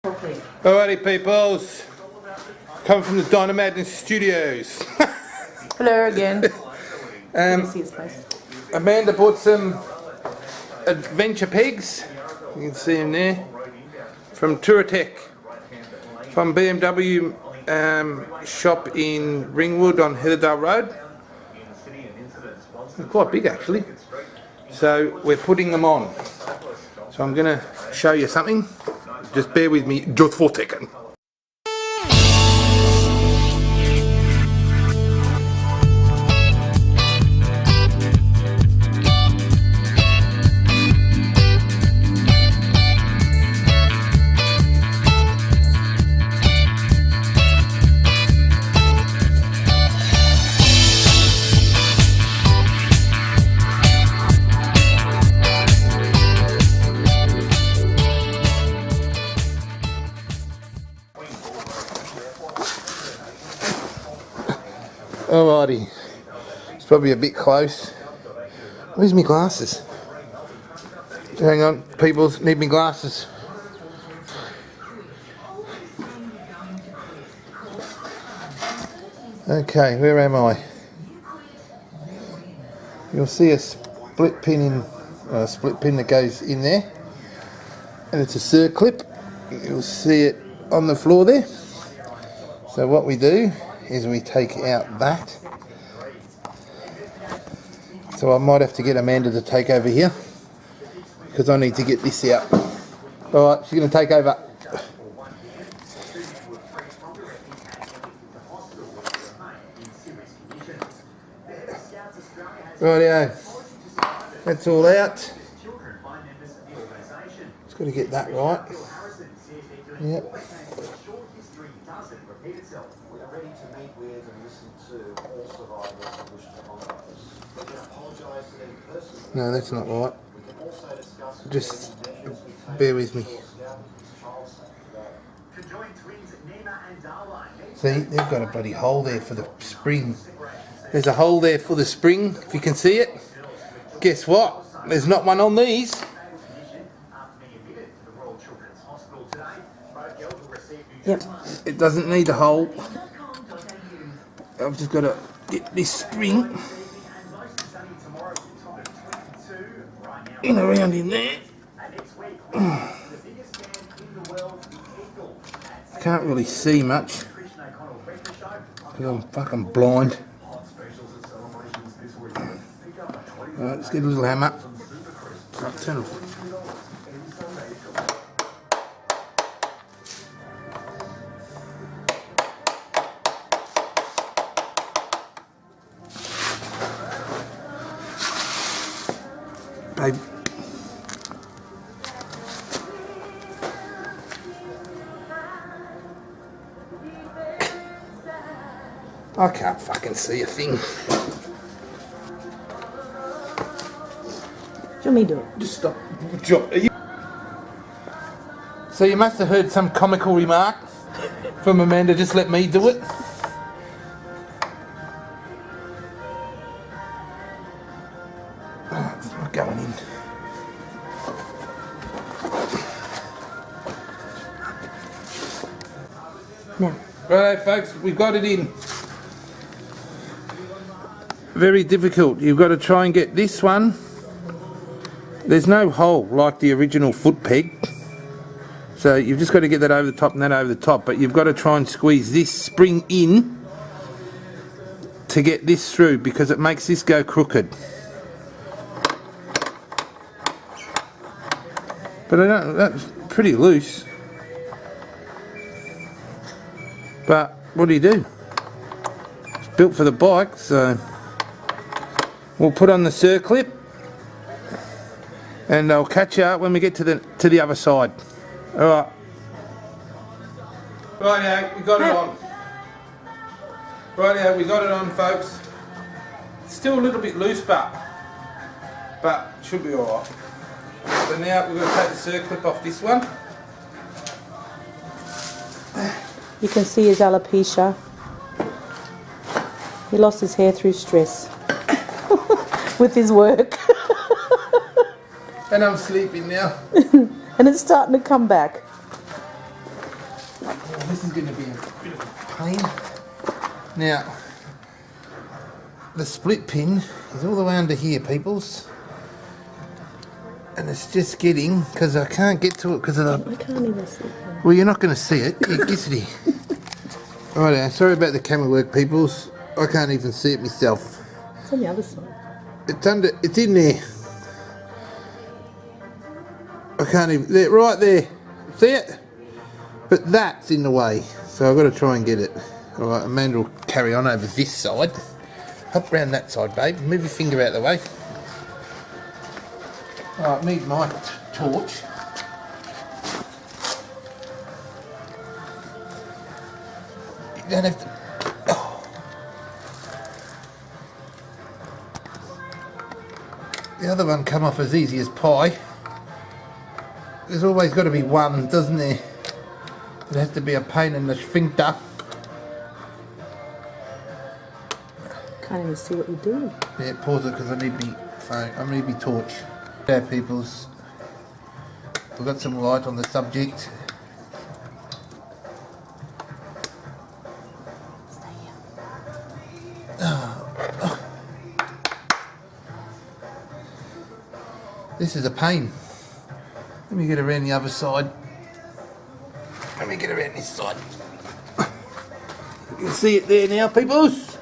Alrighty peoples, coming from the Dynamadness Studios. Hello again. Let me see his face. Amanda bought some adventure pegs, you can see them there, from Touratech, from BMW shop in Ringwood on Heatherdale Road. They're quite big actually, so we're putting them on. So I'm going to show you something, just bear with me just for a second. Alrighty, it's probably a bit close. Where's my glasses? Hang on, people, need my glasses. Okay, where am I? You'll see a split pin that goes in there, and it's a circlip. You'll see it on the floor there. So what we do is we take out that. So I might have to get Amanda to take over here because I need to get this out. Alright, she's going to take over. Rightio, that's all out. Just got to get that right. Yep. No, that's not right. Just bear with me. See, they've got a bloody hole there for the spring. There's a hole there for the spring, if you can see it. Guess what? There's not one on these. Yep. It doesn't need a hole. I've just got to get this spring in around in there. Can't really see much because I'm fucking blind. Alright, let's get a little hammer. Turn off. Babe. I can't fucking see a thing. Show me do it. Just stop. So you must have heard some comical remark from Amanda, just let me do it. Oh, it's not going in. Now. Right, folks, we've got it in. Very difficult. You've got to try and get this one. There's no hole like the original foot peg. So you've just got to get that over the top and that over the top. But you've got to try and squeeze this spring in to get this through because it makes this go crooked. But I don't, that's pretty loose. But what do you do? It's built for the bike, so we'll put on the circlip and I'll catch you up when we get to the other side. Alright. Rightio, we got it on. Rightio, we got it on, folks. It's still a little bit loose, but should be alright. So now we're going to take the circlip off this one. You can see his alopecia. He lost his hair through stress with his work. And I'm sleeping now. And it's starting to come back. Oh, this is going to be a bit of a pain. Now, the split pin is all the way under here, peoples. And it's just getting, because I can't get to it because of the... I can't even see it. Well, you're not going to see it. It gets it here. Righto, sorry about the camera work, peoples. I can't even see it myself. It's on the other side. It's in there. I can't even, there, right there. See it? But that's in the way, so I've got to try and get it. Alright, Amanda will carry on over this side. Hop round that side, babe. Move your finger out of the way. Alright, need my torch. You don't have to... Oh. The other one come off as easy as pie. There's always got to be one, doesn't there? It has to be a pain in the sphincter. Can't even see what you're doing. Yeah, pause it because I need me phone. I need me torch. There, peoples. We've got some light on the subject. This is a pain. Let me get around the other side. Let me get around this side. You can see it there now, peoples.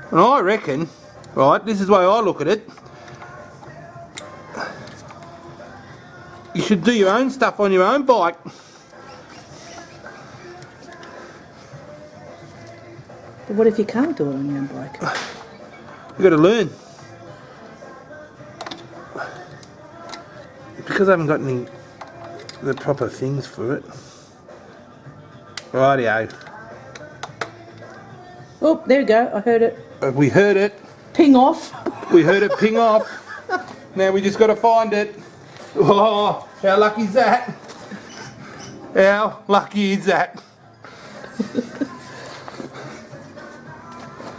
And I reckon, right, this is the way I look at it. You should do your own stuff on your own bike. But what if you can't do it on your own bike? You've got to learn. Because I haven't got any the proper things for it. Rightio. Oh, there you go. I heard it. We heard it. Ping off. We heard it ping off. Now we just got to find it. Oh, how lucky is that? How lucky is that?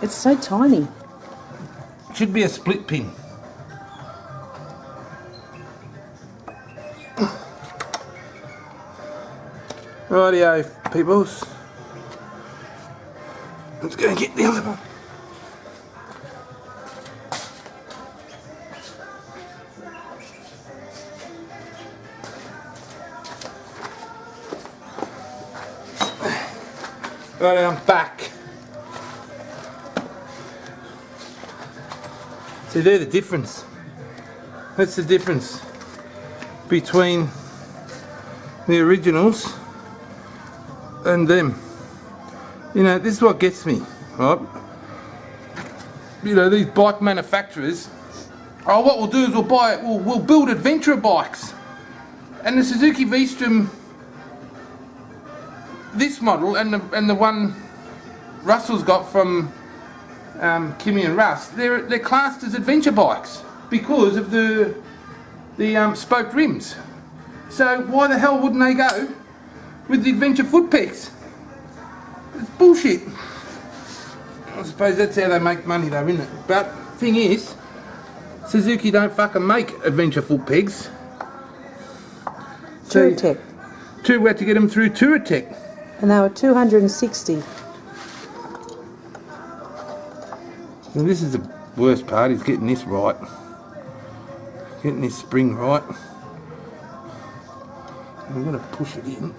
It's so tiny. Should be a split pin. Rightio, peoples. Let's go and get the other one. Right, I'm back. See, they're the difference. That's the difference between the originals and them. You know, this is what gets me, right? You know, these bike manufacturers, oh, what we'll do is we'll build adventure bikes. And the Suzuki V-Strom, this model and the one Russell's got from Kimmy and Russ, they're classed as adventure bikes because of the spoked rims. So why the hell wouldn't they go with the adventure foot pegs? It's bullshit. I suppose that's how they make money though, isn't it? But thing is, Suzuki don't fucking make adventure foot pegs. Touratech. We had to get them through Touratech. And they were 260. And this is the worst part, is getting this right. Getting this spring right. I'm going to push it in.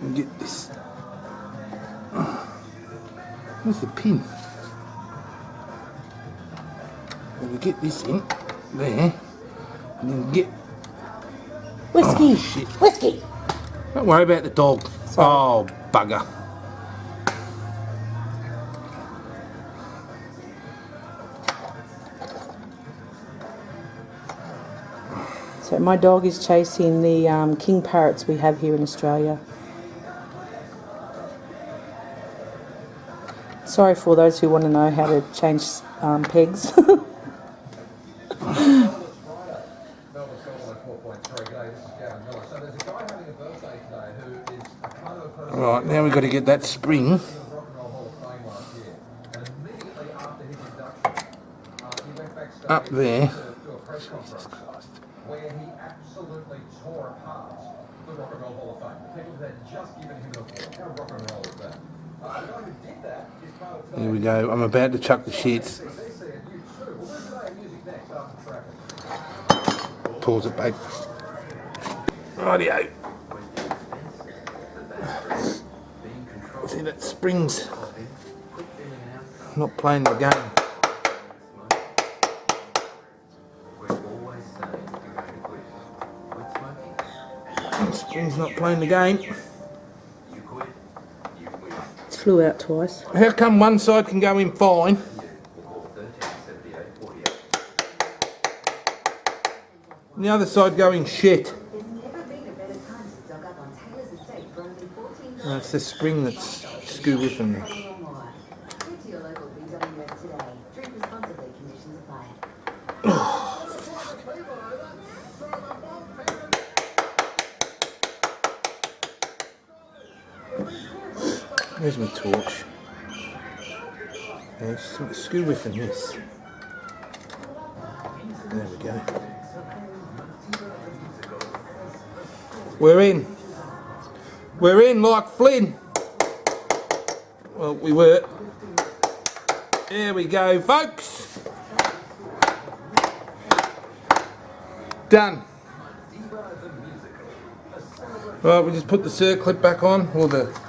And get this. Where's the pin? I'm going to get this in there. And then get... Whiskey! Oh, shit. Whiskey! Don't worry about the dog. Sorry. Oh, bugger. So my dog is chasing the king parrots we have here in Australia. Sorry for those who want to know how to change pegs. Right, now we've got to get that spring up there. Jesus Christ. Where he absolutely tore apart the Rock and Roll Hall of Fame. The people that had just given him the award. How rock and roll is that? The guy who did that is part of Here we go. I'm about to chuck the shits. Pause it, babe. Rightio. See, that spring's not playing the game. Spring's not playing the game. It flew out twice. How come one side can go in fine and the other side going shit? It's the spring that's screw-whiffing me. Where's my torch? There's screw-whiffing this. There we go. We're in. We're in like Flynn. Well, we were. There we go, folks. Done. Right, we just put the circlip back on, or the...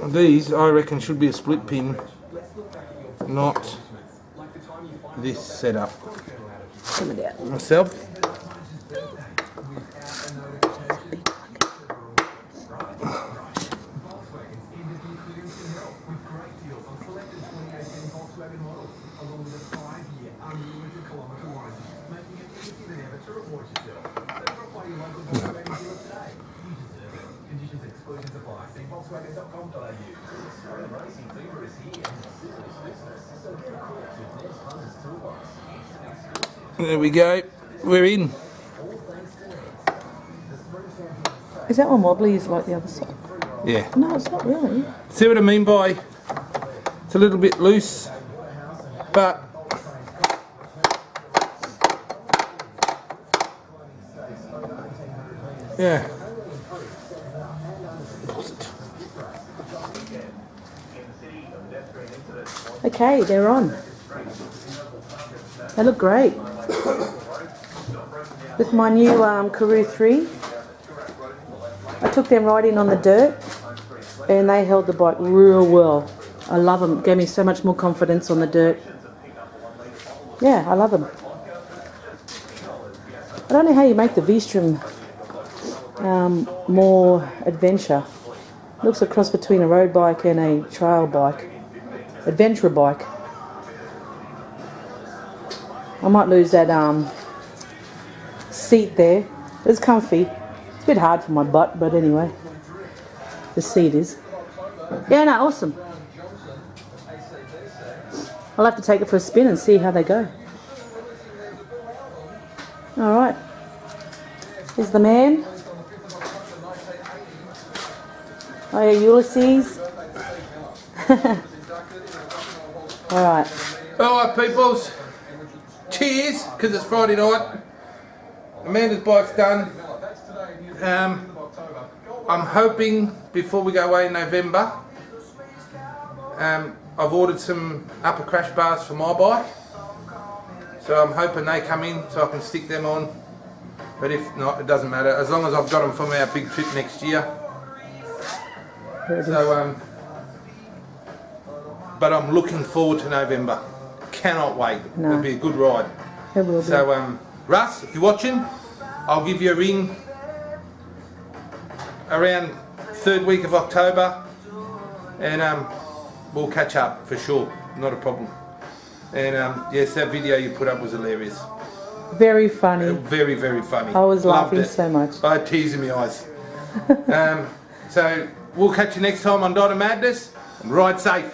These, I reckon, should be a split pin, not this setup. Coming out. Myself. There we go. We're in. Is that one wobbly is like the other side? Yeah. No, it's not really. See what I mean by it's a little bit loose, but yeah. Okay, they're on. They look great. With my new Karoo 3, I took them right in on the dirt and they held the bike real well. I love them. Gave me so much more confidence on the dirt. Yeah, I love them. I don't know how you make the V-Strom more adventure. Looks a cross between a road bike and a trail bike. Adventure bike. I might lose that seat there. It's comfy. It's a bit hard for my butt, but anyway. The seat is. Yeah, no, awesome. I'll have to take it for a spin and see how they go. Alright. Here's the man. Oh yeah, Ulysses. Alright. Alright, peoples. Cheers, because it's Friday night. Amanda's bike's done. I'm hoping before we go away in November, I've ordered some upper crash bars for my bike. So I'm hoping they come in so I can stick them on. But if not, it doesn't matter. As long as I've got them from our big trip next year. So, but I'm looking forward to November. Cannot wait. No. It'll be a good ride. It will be. So, Russ, if you're watching, I'll give you a ring around 3rd week of October, and we'll catch up for sure. Not a problem. And yes, that video you put up was hilarious. Very funny. Very, very funny. I was laughing Loved it. so much. I had tears in my eyes. So we'll catch you next time on Dot of Madness, and ride safe.